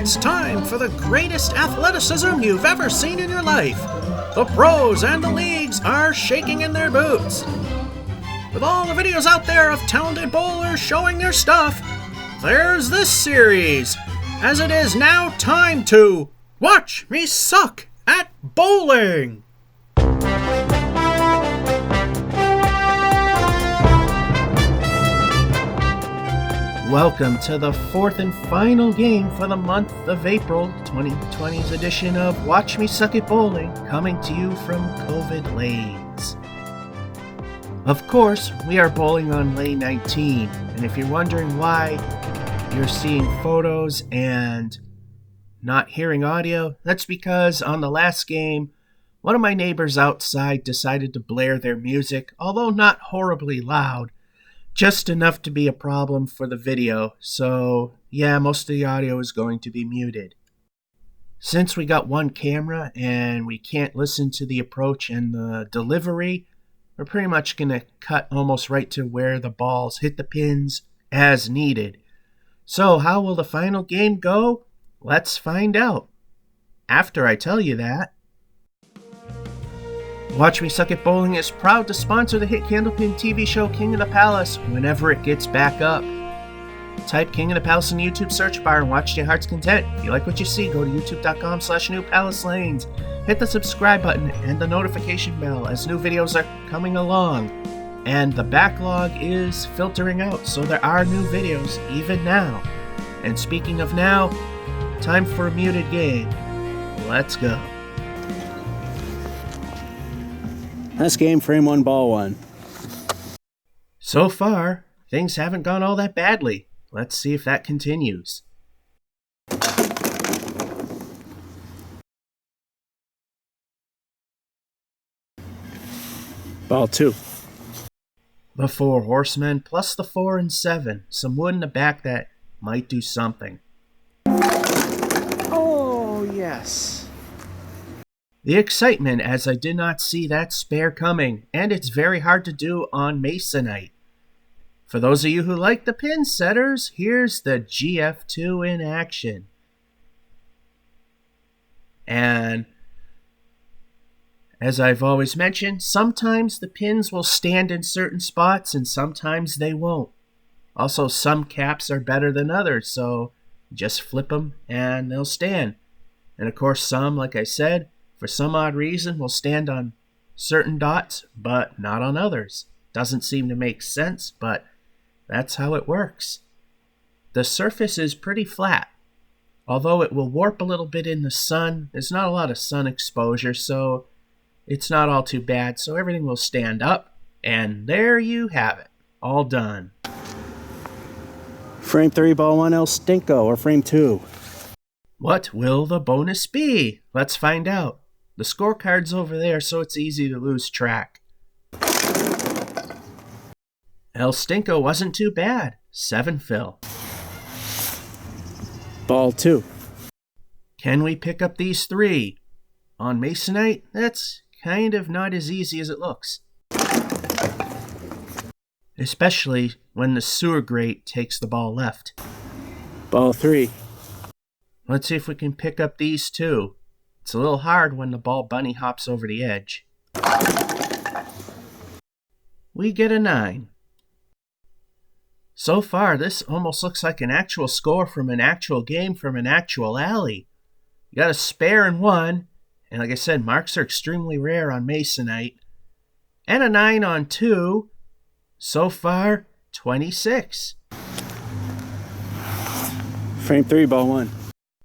It's time for the greatest athleticism you've ever seen in your life. The pros and the leagues are shaking in their boots. With all the videos out there of talented bowlers showing their stuff, there's this series, as it is now time to watch me suck at bowling. Welcome to the fourth and final game for the month of April, 2020's edition of Watch Me Suck at Bowling, coming to you from COVID lanes. Of course, we are bowling on lane 19, and if you're wondering why you're seeing photos and not hearing audio, that's because on the last game, one of my neighbors outside decided to blare their music, although not horribly loud, just enough to be a problem for the video, so yeah, most of the audio is going to be muted. Since we got one camera and we can't listen to the approach and the delivery, we're pretty much going to cut almost right to where the balls hit the pins as needed. So how will the final game go? Let's find out. After I tell you that. Watch Me Suck at Bowling is proud to sponsor the hit candlepin TV show King of the Palace whenever it gets back up. Type King of the Palace in the YouTube search bar and watch to your heart's content. If you like what you see, go to youtube.com/newpalacelanes. Hit the subscribe button and the notification bell as new videos are coming along. And the backlog is filtering out, so there are new videos even now. And speaking of now, time for a muted game. Let's go. Last game, frame 1, ball 1. So far, things haven't gone all that badly. Let's see if that continues. Ball 2. The 4 horsemen plus the 4 and 7. Some wood in the back that might do something. Oh, yes. The excitement as I did not see that spare coming, and it's very hard to do on Masonite. For those of you who like the pin setters, here's the GF2 in action. And as I've always mentioned, sometimes the pins will stand in certain spots and sometimes they won't. Also, some caps are better than others, so just flip them and they'll stand. And of course, some, like I said, for some odd reason, will stand on certain dots, but not on others. Doesn't seem to make sense, but that's how it works. The surface is pretty flat. Although it will warp a little bit in the sun, there's not a lot of sun exposure, so it's not all too bad. So everything will stand up, and there you have it. All done. Frame 3, ball 1, El Stinko, or frame 2. What will the bonus be? Let's find out. The scorecard's over there, so it's easy to lose track. El Stinko wasn't too bad. 7 fill. Ball 2. Can we pick up these 3? On Masonite, that's kind of not as easy as it looks. Especially when the sewer grate takes the ball left. Ball 3. Let's see if we can pick up these 2. It's a little hard when the ball bunny hops over the edge. We get a 9. So far, this almost looks like an actual score from an actual game from an actual alley. You got a spare in 1, and like I said, marks are extremely rare on Masonite. And a 9 on 2. So far, 26. Frame 3, ball 1.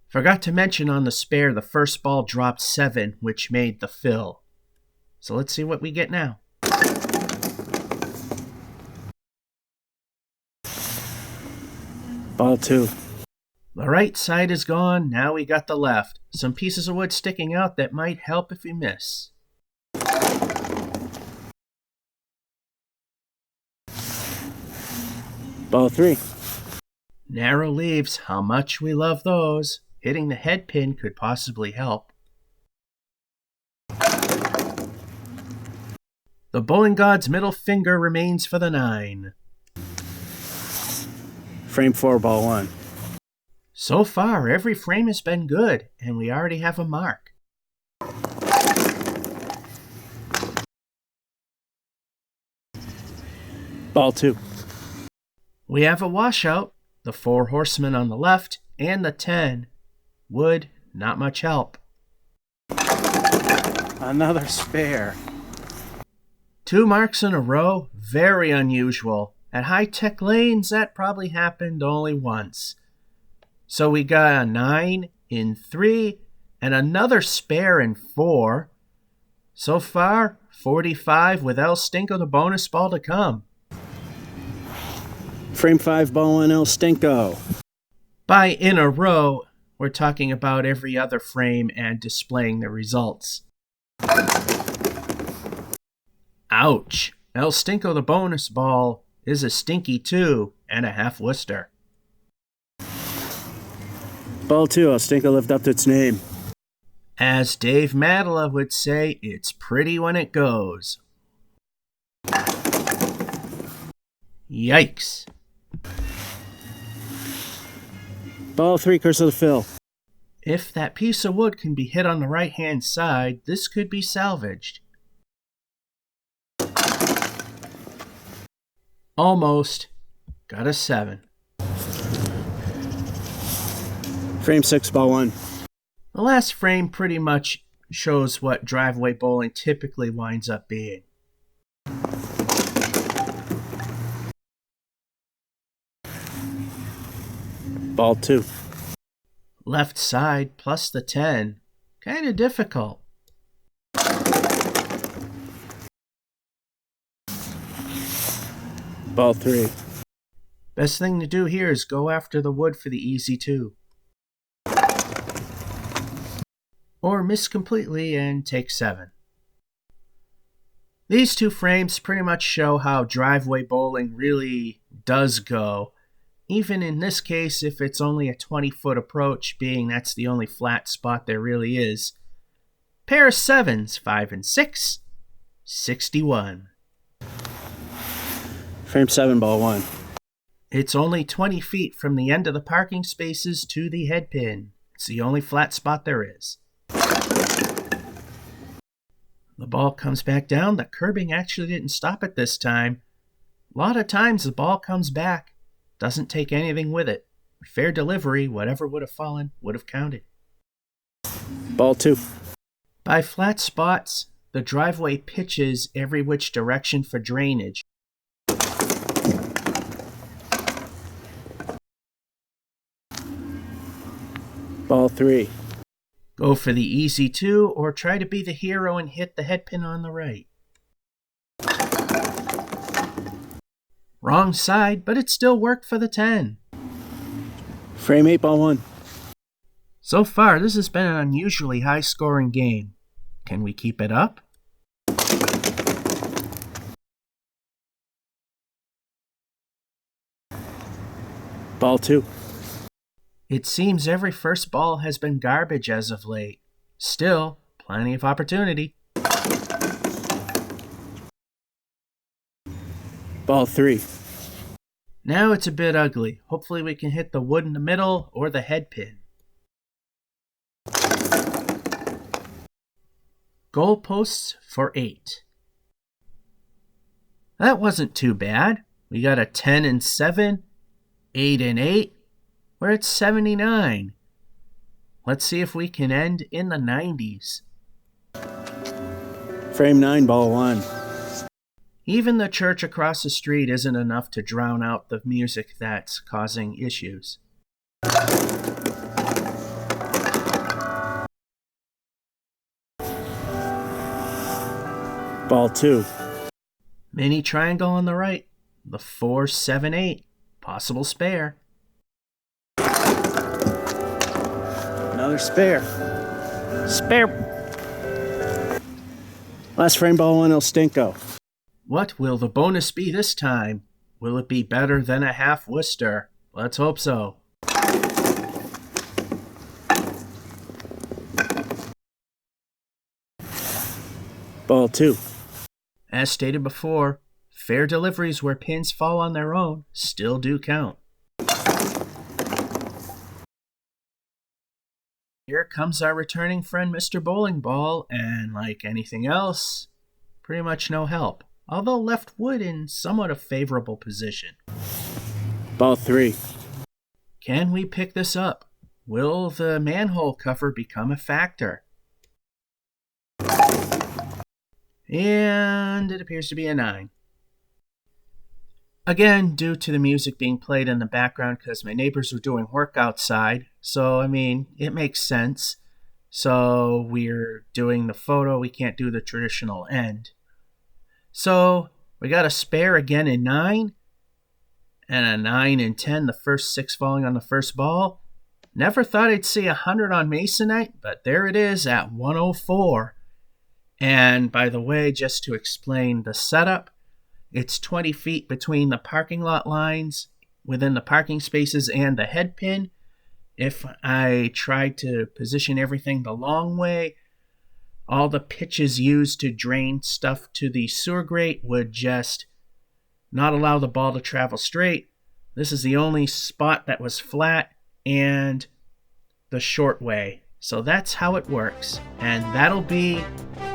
Forgot to mention on the spare, the first ball dropped 7, which made the fill. So let's see what we get now. Ball 2. The right side is gone, now we got the left. Some pieces of wood sticking out that might help if we miss. Ball 3. Narrow leaves, how much we love those. Hitting the head pin could possibly help. The bowling god's middle finger remains for the 9. Frame 4, ball 1. So far, every frame has been good, and we already have a mark. Ball 2. We have a washout, the 4 horsemen on the left, and the 10. Wood, not much help. Another spare. 2 marks in a row, very unusual. At high-tech lanes, that probably happened only once. So we got a 9 in 3, and another spare in 4. So far, 45 with El Stinko the bonus ball to come. Frame 5, ball 1, El Stinko. By in a row, we're talking about every other frame and displaying the results. Ouch! El Stinko the bonus ball is a stinky 2 and a half Worcester. Ball 2, El Stinko lived up to its name. As Dave Madela would say, it's pretty when it goes. Yikes. Ball 3, Curse of the Phil. If that piece of wood can be hit on the right-hand side, this could be salvaged. Almost. Got a 7. Frame 6, ball 1. The last frame pretty much shows what driveway bowling typically winds up being. Ball 2. Left side plus the 10. Kinda difficult. Ball 3. Best thing to do here is go after the wood for the easy 2. Or miss completely and take 7. These 2 frames pretty much show how driveway bowling really does go. Even in this case, if it's only a 20-foot approach, being that's the only flat spot there really is. Pair of 7s, 5 and 6, 61. Frame 7, ball 1. It's only 20 feet from the end of the parking spaces to the head pin. It's the only flat spot there is. The ball comes back down. The curbing actually didn't stop it this time. A lot of times the ball comes back. Doesn't take anything with it. Fair delivery, whatever would have fallen, would have counted. Ball 2. By flat spots, the driveway pitches every which direction for drainage. Ball 3. Go for the easy 2 or try to be the hero and hit the head pin on the right. Wrong side, but it still worked for the 10. Frame 8, ball 1. So far, this has been an unusually high-scoring game. Can we keep it up? Ball 2. It seems every first ball has been garbage as of late. Still, plenty of opportunity. Ball 3. Now it's a bit ugly. Hopefully we can hit the wood in the middle or the head pin. Goalposts for 8. That wasn't too bad. We got a 10 and 7, 8 and 8. We're at 79. Let's see if we can end in the 90s. Frame 9, ball 1. Even the church across the street isn't enough to drown out the music that's causing issues. Ball 2. Mini triangle on the right. The 4, 7, 8. Possible spare. Another spare. Spare. Last frame, ball 1, El Stinko. What will the bonus be this time? Will it be better than a half Worcester? Let's hope so. Ball 2. As stated before, fair deliveries where pins fall on their own still do count. Here comes our returning friend, Mr. Bowling Ball, and like anything else, pretty much no help. Although left Wood in somewhat a favorable position. Ball 3. Can we pick this up? Will the manhole cover become a factor? And it appears to be a 9. Again, due to the music being played in the background because my neighbors were doing work outside. So, it makes sense. So, we're doing the photo. We can't do the traditional end. So, we got a spare again in 9. And a 9 in 10, the first 6 falling on the first ball. Never thought I'd see 100 on Masonite, but there it is at 104. And by the way, just to explain the setup, it's 20 feet between the parking lot lines, within the parking spaces and the head pin. If I tried to position everything the long way, all the pitches used to drain stuff to the sewer grate would just not allow the ball to travel straight. This is the only spot that was flat and the short way. So that's how it works. And that'll be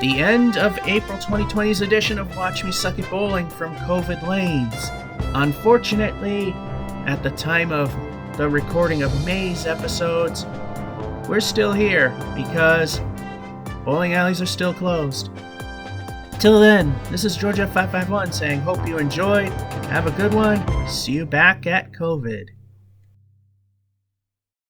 the end of April 2020's edition of Watch Me Suck at Bowling from COVID Lanes. Unfortunately, at the time of the recording of May's episodes, we're still here because bowling alleys are still closed. Till then, this is Georgia551 saying hope you enjoyed. Have a good one. See you back at COVID.